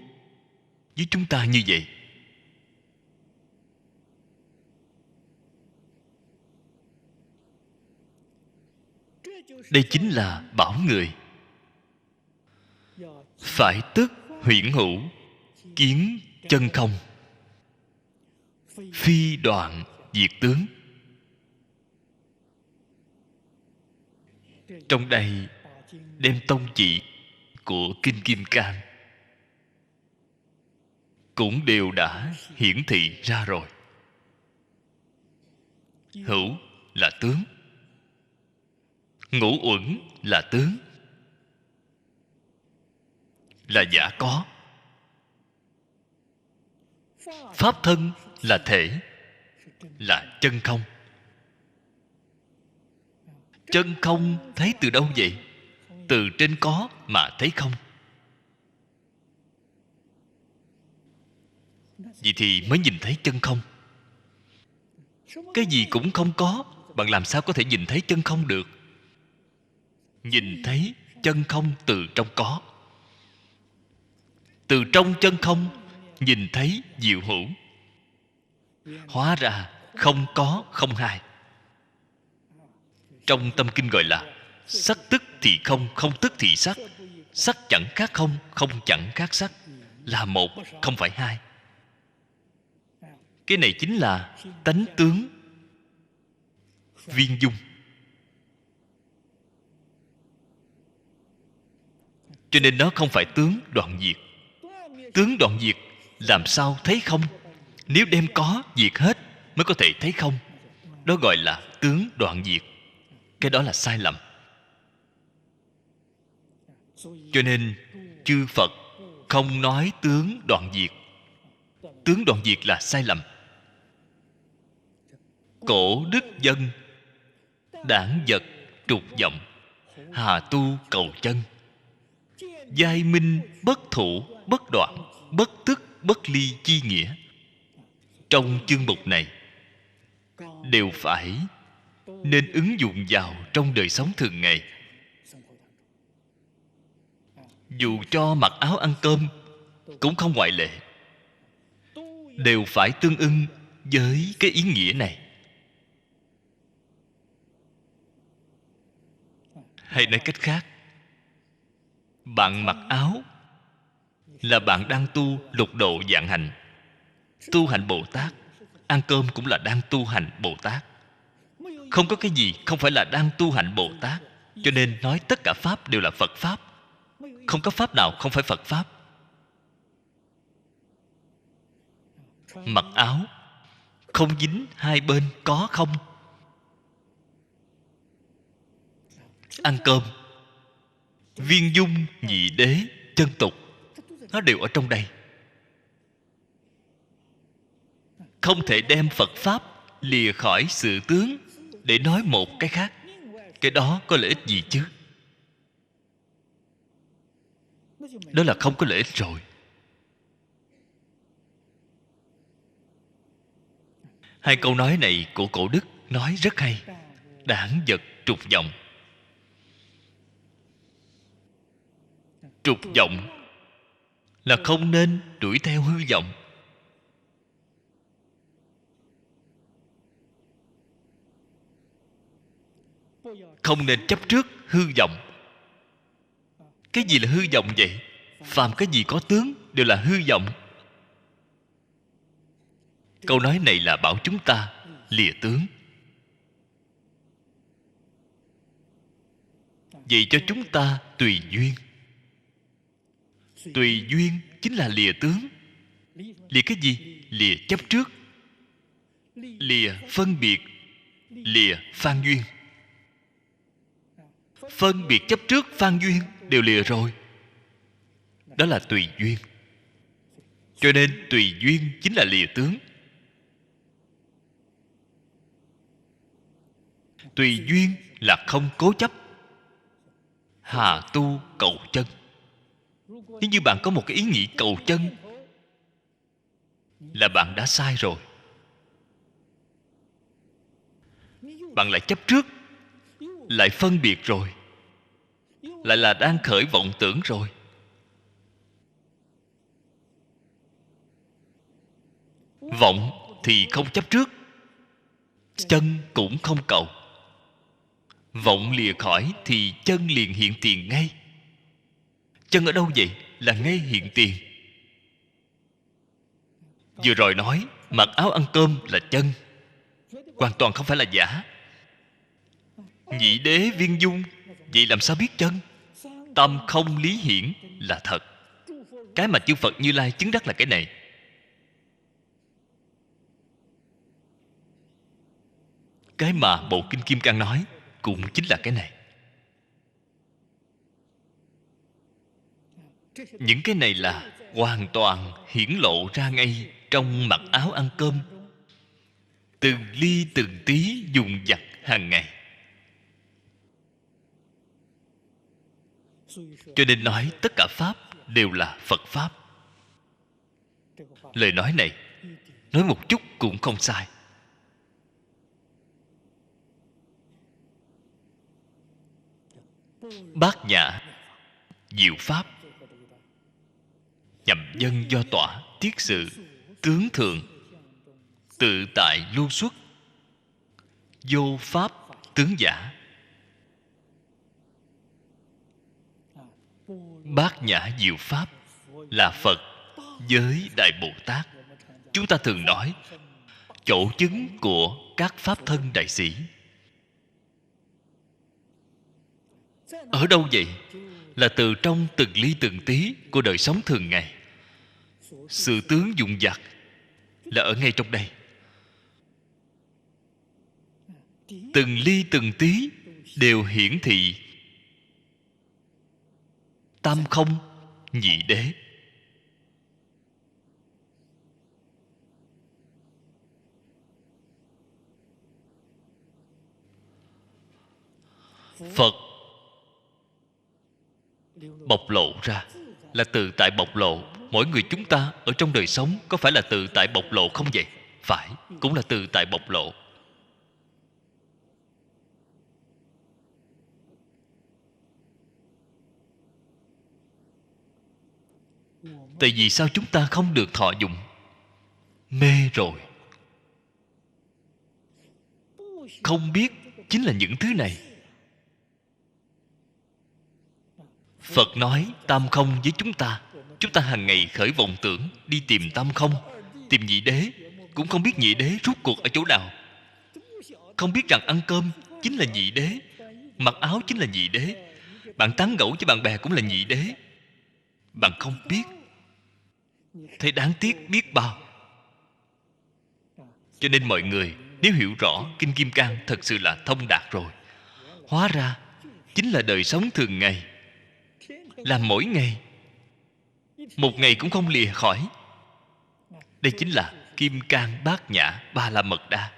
với chúng ta như vậy. Đây chính là bảo người phải tức huyễn hữu, kiến chân không, phi đoạn diệt tướng. Trong đây đem tông chỉ của Kinh Kim Cang cũng đều đã hiển thị ra rồi. Hữu là tướng, ngũ uẩn là tướng, là giả có. Pháp thân là thể, là chân không. Chân không thấy từ đâu vậy? Từ trên có mà thấy không. Vậy thì mới nhìn thấy chân không. Cái gì cũng không có, bạn làm sao có thể nhìn thấy chân không được? nhìn thấy chân không từ trong có. Từ trong chân không nhìn thấy diệu hữu. Hóa ra không có không hai. Trong tâm kinh gọi là sắc tức thì không, không tức thì sắc. Sắc chẳng khác không, không chẳng khác sắc. Là một, không phải hai. Cái này chính là tánh tướng viên dung. Cho nên nó không phải tướng đoạn diệt. Tướng đoạn diệt làm sao thấy không? Nếu đem có diệt hết mới có thể thấy không. Đó gọi là tướng đoạn diệt. Cái đó là sai lầm. Cho nên chư Phật không nói tướng đoạn diệt. Tướng đoạn diệt là sai lầm. Cổ đức dân đảng vật trục vọng, hà tu cầu chân. Giai minh bất thủ bất đoạn, bất tức bất ly chi nghĩa. Trong chương mục này đều phải nên ứng dụng vào trong đời sống thường ngày. Dù cho mặc áo ăn cơm cũng không ngoại lệ, đều phải tương ưng với cái ý nghĩa này. Hay nói cách khác, bạn mặc áo là bạn đang tu lục độ vạn hạnh, tu hành Bồ Tát. Ăn cơm cũng là đang tu hành Bồ Tát. Không có cái gì không phải là đang tu hành Bồ Tát. Cho nên nói tất cả Pháp đều là Phật Pháp. Không có Pháp nào không phải Phật Pháp. Mặc áo không dính hai bên có không. Ăn cơm viên dung nhị đế chân tục, nó đều ở trong đây. Không thể đem Phật Pháp lìa khỏi sự tướng để nói một cái khác. Cái đó có lợi ích gì chứ? Đó là không có lợi ích rồi. Hai câu nói này của Cổ Đức nói rất hay. Đảng vật trục vọng. Trục vọng là không nên đuổi theo hư vọng. Không nên chấp trước hư vọng. Cái gì là hư vọng vậy? Phàm cái gì có tướng đều là hư vọng. Câu nói này là bảo chúng ta lìa tướng. Vậy cho chúng ta tùy duyên. Tùy duyên chính là lìa tướng. Lìa cái gì? Lìa chấp trước, lìa phân biệt, lìa phan duyên. Phân biệt chấp trước phan duyên đều lìa rồi. Đó là tùy duyên. Cho nên tùy duyên chính là lìa tướng. Tùy duyên là không cố chấp. Hà tu cầu chân. Nếu như bạn có một cái ý nghĩ cầu chân là bạn đã sai rồi. Bạn lại chấp trước, lại phân biệt rồi, lại là đang khởi vọng tưởng rồi. Vọng thì không chấp trước, chân cũng không cầu. Vọng lìa khỏi thì chân liền hiện tiền ngay. Chân ở đâu vậy? Là ngay hiện tiền. Vừa rồi nói mặc áo ăn cơm là chân, hoàn toàn không phải là giả. Nhị đế viên dung, vậy làm sao biết chân? Tâm không lý hiển là thật. Cái mà chư Phật Như Lai chứng đắc là cái này. Cái mà Bộ Kinh Kim Cang nói cũng chính là cái này. Những cái này là hoàn toàn hiển lộ ra ngay trong mặc áo ăn cơm, từng ly từng tí dùng vặt hàng ngày. Cho nên nói tất cả Pháp đều là Phật Pháp. Lời nói này nói một chút cũng không sai. bát nhã diệu pháp, nhậm dân do tọa, tiết sự, tướng thượng, tự tại lưu xuất, vô pháp tướng giả. Bát nhã diệu pháp là Phật với Đại Bồ Tát. Chúng ta thường nói chỗ chứng của các pháp thân đại sĩ. Ở đâu vậy? Là từ trong từng ly từng tí của đời sống thường ngày. Sự tướng dụng vặt là ở ngay trong đây. Từng ly từng tí đều hiển thị tam không nhị đế. Phật bộc lộ ra là tự tại bộc lộ. Mỗi người chúng ta ở trong đời sống có phải là tự tại bộc lộ không vậy? Phải, cũng là tự tại bộc lộ. Tại vì sao chúng ta không được thọ dụng? Mê rồi. Không biết chính là những thứ này. Phật nói tam không với chúng ta. Chúng ta hàng ngày khởi vọng tưởng đi tìm tam không, tìm nhị đế, cũng không biết nhị đế rốt cuộc ở chỗ nào. Không biết rằng ăn cơm chính là nhị đế, mặc áo chính là nhị đế, bạn tán gẫu với bạn bè cũng là nhị đế. Bạn không biết, thấy đáng tiếc biết bao. Cho nên mọi người nếu hiểu rõ Kinh Kim Cang thật sự là thông đạt rồi. Hóa ra chính là đời sống thường ngày, làm mỗi ngày, một ngày cũng không lìa khỏi. Đây chính là Kim Cang Bát Nhã Ba La Mật Đa.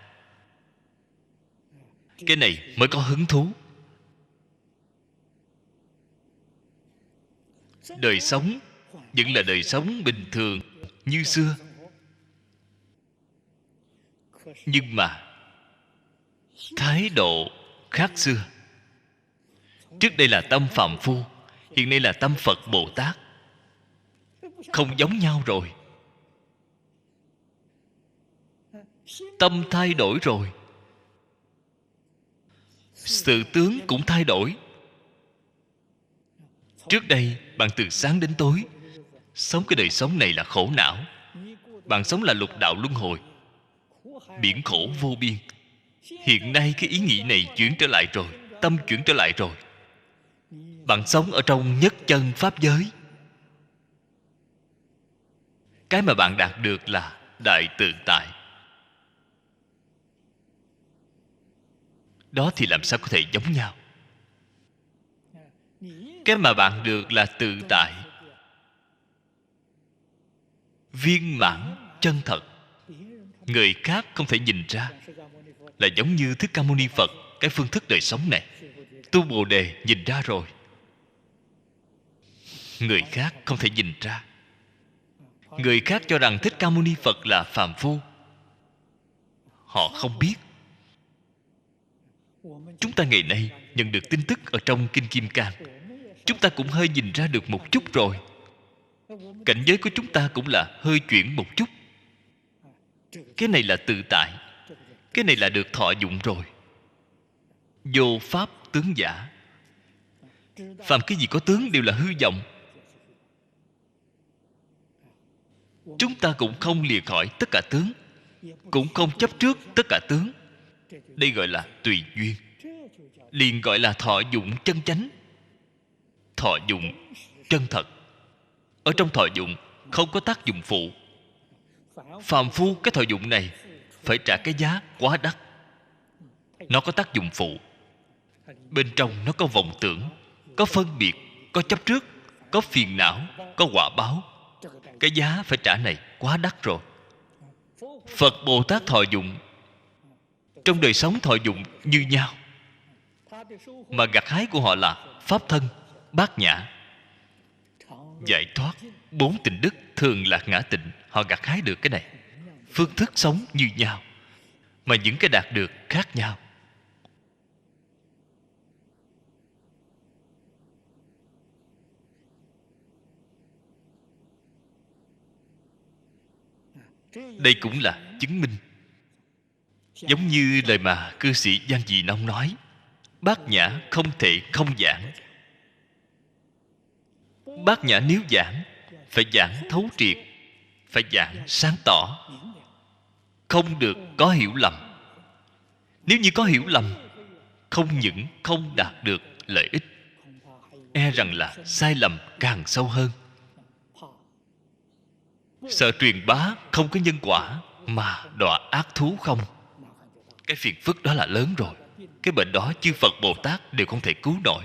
Cái này mới có hứng thú. Đời sống vẫn là đời sống bình thường như xưa, nhưng mà thái độ khác xưa. Trước đây là tâm phàm phu, hiện nay là tâm Phật Bồ Tát. Không giống nhau rồi. Tâm thay đổi rồi, sự tướng cũng thay đổi. Trước đây bạn từ sáng đến tối sống cái đời sống này là khổ não. Bạn sống là lục đạo luân hồi, biển khổ vô biên. Hiện nay cái ý nghĩ này chuyển trở lại rồi, tâm chuyển trở lại rồi. Bạn sống ở trong nhất chân pháp giới. Cái mà bạn đạt được là đại tự tại. Đó thì làm sao có thể giống nhau? Cái mà bạn được là tự tại viên mãn chân thật. Người khác không thể nhìn ra. Là giống như Thích Ca Mâu Ni Phật, cái phương thức đời sống này, tu Bồ Đề nhìn ra rồi. Người khác không thể nhìn ra. Người khác cho rằng Thích Ca Mâu Ni Phật là phàm phu. Họ không biết. Chúng ta ngày nay nhận được tin tức ở trong Kinh Kim Cang, chúng ta cũng hơi nhìn ra được một chút rồi. Cảnh giới của chúng ta cũng là hơi chuyển một chút. Cái này là tự tại, cái này là được thọ dụng rồi. Vô pháp tướng giả. Phàm cái gì có tướng đều là hư vọng. Chúng ta cũng không lìa khỏi tất cả tướng, cũng không chấp trước tất cả tướng. Đây gọi là tùy duyên, liền gọi là thọ dụng chân chánh, thọ dụng chân thật. Ở trong thọ dụng không có tác dụng phụ. Phàm phu cái thọ dụng này phải trả cái giá quá đắt. Nó có tác dụng phụ. Bên trong nó có vọng tưởng, có phân biệt, có chấp trước, có phiền não, có quả báo. Cái giá phải trả này quá đắt rồi. Phật Bồ Tát thọ dụng trong đời sống thọ dụng như nhau, mà gặt hái của họ là pháp thân bát nhã, giải thoát bốn tịnh đức, thường lạc ngã tịnh. Họ gặt hái được cái này. Phương thức sống như nhau, mà những cái đạt được khác nhau. Đây cũng là chứng minh. Giống như lời mà cư sĩ Giang Dị Nông nói, Bát Nhã không thể không giảng. Bát Nhã nếu giảng, phải giảng thấu triệt, phải giảng sáng tỏ, không được có hiểu lầm. Nếu như có hiểu lầm, không những không đạt được lợi ích, e rằng là sai lầm càng sâu hơn. Sợ truyền bá không có nhân quả mà đọa ác thú không, cái phiền phức đó là lớn rồi. Cái bệnh đó chư Phật Bồ Tát đều không thể cứu nổi,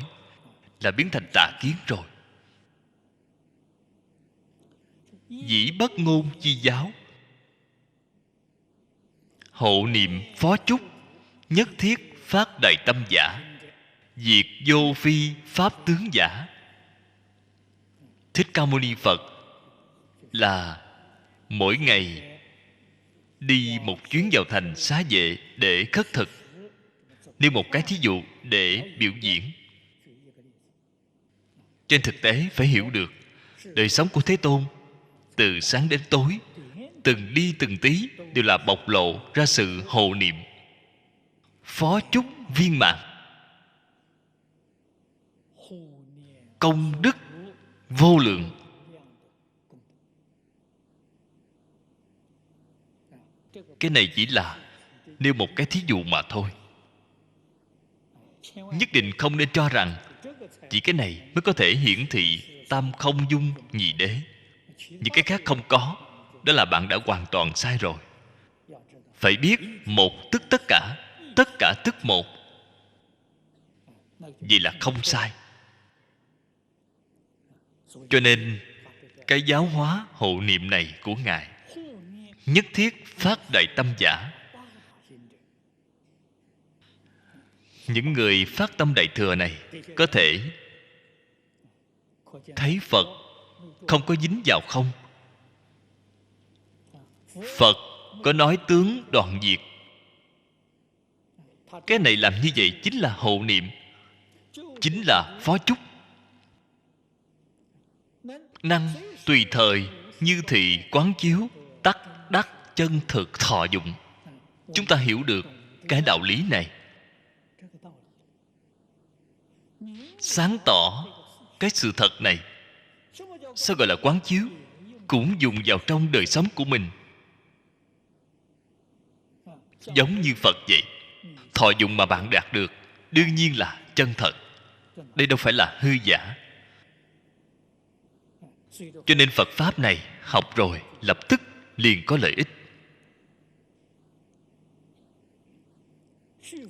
là biến thành tà kiến rồi. Dĩ bất ngôn chi giáo, hộ niệm phó chúc, nhất thiết phát đại tâm giả, diệt vô phi pháp tướng giả. Thích Ca Mâu Ni Phật là mỗi ngày đi một chuyến vào thành Xá Vệ để khất thực. Nêu một cái thí dụ để biểu diễn. Trên thực tế phải hiểu được đời sống của Thế Tôn từ sáng đến tối, từng đi từng tí đều là bộc lộ ra sự hộ niệm phó chúc viên mãn, công đức vô lượng. Cái này chỉ là nêu một cái thí dụ mà thôi. Nhất định không nên cho rằng chỉ cái này mới có thể hiển thị tam không dung nhị đế, những cái khác không có. Đó là bạn đã hoàn toàn sai rồi. Phải biết một tức tất cả tức một, vậy là không sai. Cho nên cái giáo hóa hộ niệm này của Ngài, nhất thiết phát đại tâm giả. Những người phát tâm đại thừa này có thể thấy Phật không có dính vào không. Phật có nói tướng đoạn diệt. Cái này làm như vậy chính là hộ niệm, chính là phó chúc. Năng tùy thời như thị quán chiếu, tắc đắc chân thực thọ dụng. Chúng ta hiểu được cái đạo lý này, sáng tỏ cái sự thật này. Sao gọi là quán chiếu? Cũng dùng vào trong đời sống của mình, giống như Phật vậy. Thọ dụng mà bạn đạt được đương nhiên là chân thật. Đây đâu phải là hư giả. Cho nên Phật Pháp này học rồi lập tức liền có lợi ích.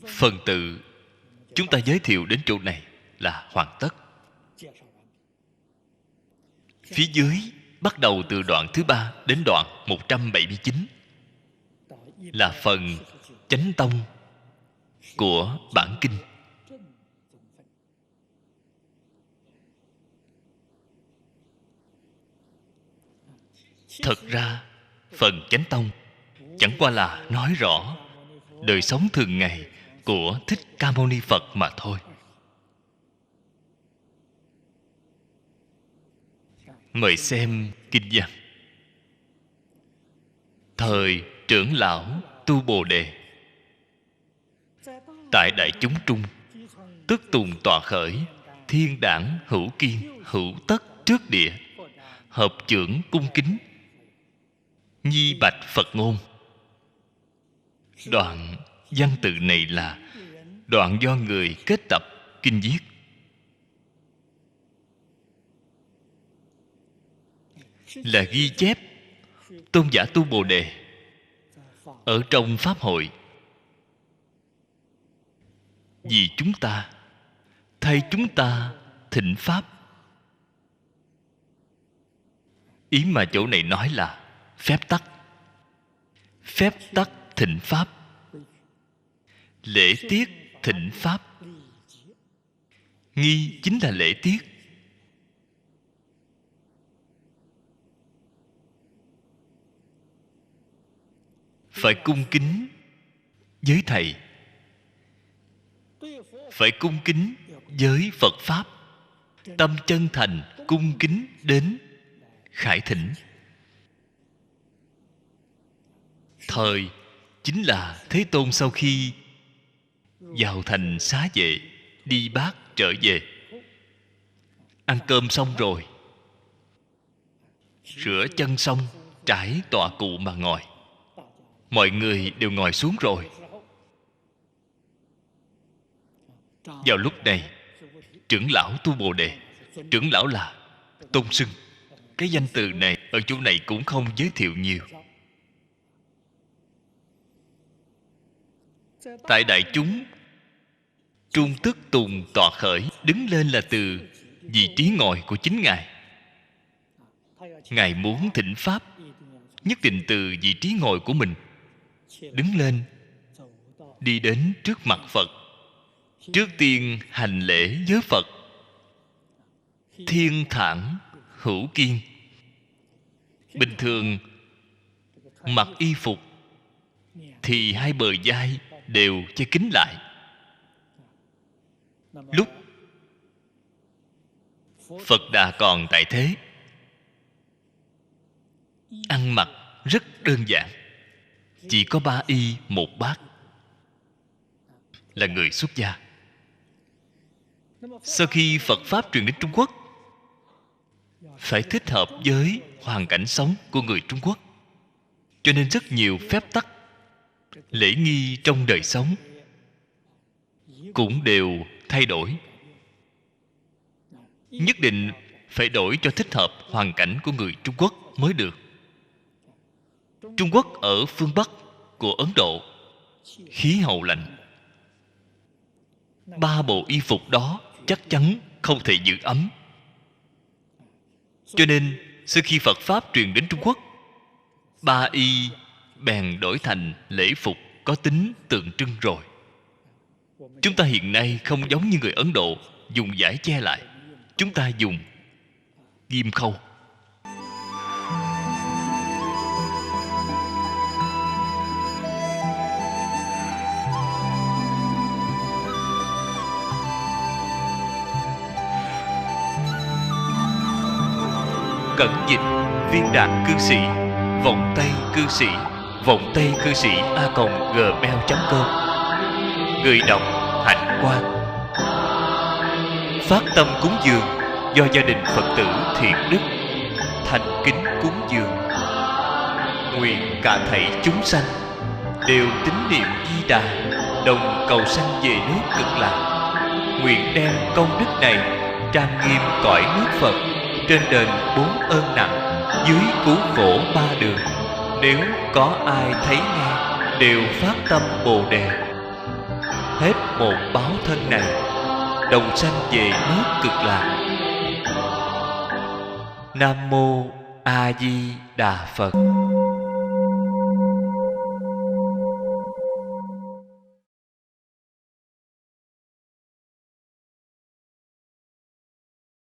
Phần tự chúng ta giới thiệu đến chỗ này là hoàn tất. Phía dưới bắt đầu từ đoạn thứ 3 đến đoạn 179 là phần chánh tông của bản kinh. Thật ra phần chánh tông chẳng qua là nói rõ đời sống thường ngày của Thích Ca Mâu Ni Phật mà thôi. Mời xem kinh văn. Thời trưởng lão Tu Bồ Đề, tại đại chúng trung, tức tùng tọa khởi, thiên đảng hữu kiên hữu tất trước địa, hợp chưởng cung kính, nhi bạch Phật ngôn. Đoạn văn tự này là đoạn do người kết tập kinh viết. Là ghi chép tôn giả Tu Bồ Đề ở trong pháp hội vì chúng ta, thay chúng ta thịnh pháp. Ý mà chỗ này nói là phép tắc. Phép tắc thịnh pháp, lễ tiết thịnh pháp. Nghi chính là lễ tiết. Phải cung kính với thầy, phải cung kính với Phật Pháp, tâm chân thành cung kính đến khải thỉnh. thời chính là Thế Tôn sau khi vào thành xá vệ, đi bát trở về, ăn cơm xong rồi, rửa chân xong, trải tọa cụ mà ngồi. Mọi người đều ngồi xuống rồi. Vào lúc này, trưởng lão tu Bồ Đề, trưởng lão là tôn xưng. Cái danh từ này ở chỗ này cũng không giới thiệu nhiều. Tại đại chúng, trung tức tùng tọa khởi, đứng lên là từ vị trí ngồi của chính Ngài. Ngài muốn thỉnh Pháp, nhất định từ vị trí ngồi của mình đứng lên, đi đến trước mặt Phật. Trước tiên hành lễ với Phật. Thiên thản hữu kiên. Bình thường mặc y phục thì hai bờ vai đều che kín lại. Lúc Phật Đà còn tại thế, ăn mặc rất đơn giản, chỉ có 3 y 1 bát, là người xuất gia. Sau khi Phật Pháp truyền đến Trung Quốc, phải thích hợp với hoàn cảnh sống của người Trung Quốc, cho nên rất nhiều phép tắc, lễ nghi trong đời sống cũng đều thay đổi. Nhất định phải đổi cho thích hợp hoàn cảnh của người Trung Quốc mới được. Trung Quốc ở phương Bắc của Ấn Độ, khí hậu lạnh, 3 bộ y phục đó chắc chắn không thể giữ ấm. Cho nên sau khi Phật Pháp truyền đến Trung Quốc, 3 y bèn đổi thành lễ phục có tính tượng trưng rồi. Chúng ta hiện nay không giống như người Ấn Độ dùng vải che lại, chúng ta dùng ghim khâu. Cẩn dịch viên đạt cư sĩ, vọng tây cư sĩ, vọng tây cư sĩ a.gmail.com. Người đọc Hạnh Quang. Phát tâm cúng dường do gia đình Phật tử thiện đức, thành kính cúng dường. Nguyện cả thảy chúng sanh đều tín niệm Di Đà, đồng cầu sanh về nước Cực Lạc. Nguyện đem công đức này trang nghiêm cõi nước Phật, trên đền 4 ơn nặng, dưới cứu khổ 3 đường. Nếu có ai thấy nghe, đều phát tâm Bồ Đề, hết một báo thân này, đồng sanh về nước Cực Lạc. Nam mô A Di Đà Phật.